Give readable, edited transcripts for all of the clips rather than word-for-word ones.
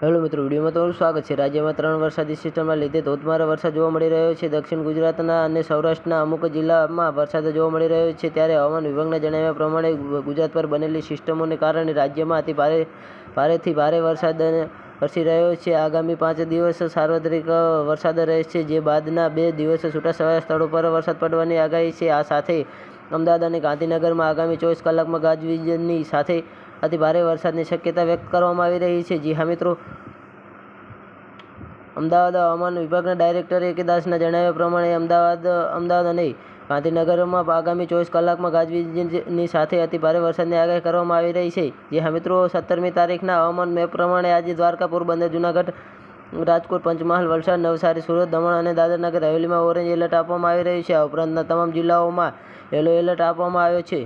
Hello મિત્રો, વિડીયોમાં તમારું સ્વાગત છે। રાજ્યમાં 3 વરસાદી સિસ્ટમના લીધે ધોધમાર વરસાદ જોવા મળી રહ્યો છે। દક્ષિણ ગુજરાતના અને સૌરાષ્ટ્રના અમુક જિલ્લામાં વરસાદ જોવા મળી રહ્યો છે, ત્યારે હવામાન વિભાગના જણાવ્યા પ્રમાણે ગુજરાત પર બનેલી સિસ્ટમોને કારણે રાજ્યમાં અતિ ભારેથી ભારે વરસાદ વરસી રહ્યો છે। આગામી 5 દિવસ સાર્વત્રિક વરસાદ રહેશે, જે બાદના 2 દિવસ છૂટાછવાયા સ્થળો પર વરસાદ પડવાની આગાહી છે। આ સાથે અમદાવાદ અને ગાંધીનગરમાં આગામી 24 કલાકમાં ગાજવીજની સાથે અતિ ભારે વરસાદની શક્યતા વ્યક્ત કરવામાં આવી રહી છે। જી હા મિત્રો, અમદાવાદ હવામાન વિભાગના ડાયરેક્ટર A.K. દાસના જણાવ્યા પ્રમાણે અમદાવાદ અને ગાંધીનગરમાં આગામી 24 કલાકમાં ગાજવીજની સાથે અતિ ભારે વરસાદની આગાહી કરવામાં આવી રહી છે। જી હા મિત્રો, 17મી તારીખના હવામાન મેપ પ્રમાણે આજે દ્વારકા, પોરબંદર, જૂનાગઢ, રાજકોટ, પંચમહાલ, વલસાડ, નવસારી, સુરત, દમણ અને દાદરા નગર હવેલીમાં ઓરેન્જ એલર્ટ આપવામાં આવી રહ્યું છે। આ ઉપરાંતના તમામ જિલ્લાઓમાં યલો એલર્ટ આપવામાં આવ્યો છે।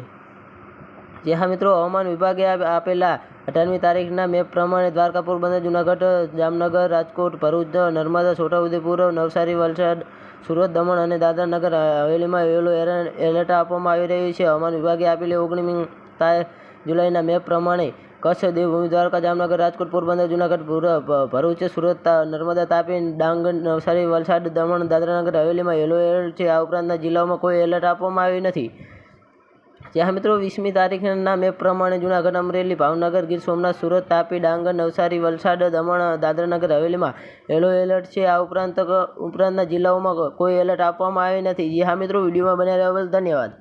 જી હા મિત્રો, હવામાન વિભાગે આપેલા 18મી તારીખના મેપ પ્રમાણે દ્વારકા, પોરબંદર, જૂનાગઢ, જામનગર, રાજકોટ, ભરૂચ, નર્મદા, છોટાઉદેપુર, નવસારી, વલસાડ, સુરત, દમણ અને દાદરા નગર હવેલીમાં યલો એલર્ટ આપવામાં આવી રહ્યું છે। હવામાન વિભાગે આપેલી 19મી જુલાઈના મેપ પ્રમાણે કચ્છ, દેવભૂમિ દ્વારકા, જામનગર, રાજકોટ, પોરબંદર, જૂનાગઢ, ભરૂચ, સુરત, નર્મદા, તાપી, ડાંગ, નવસારી, વલસાડ, દમણ, દાદરા નગર હવેલીમાં યલો એલર્ટ છે। આ ઉપરાંતના જિલ્લાઓમાં કોઈ એલર્ટ આપવામાં આવ્યું નથી। જ્યાં મિત્રો 20મી તારીખના મેપ પ્રમાણે જૂનાગઢ, અમરેલી, ભાવનગર, ગીર સોમનાથ, સુરત, તાપી, ડાંગ, નવસારી, વલસાડ, દમણ, દાદરા નગર હવેલીમાં યલો એલર્ટ છે। આ ઉપરાંતના જિલ્લાઓમાં કોઈ એલર્ટ આપવામાં આવ્યું નથી। જી હા મિત્રો, વિડીયોમાં બન્યા રહેવા બદલ ધન્યવાદ।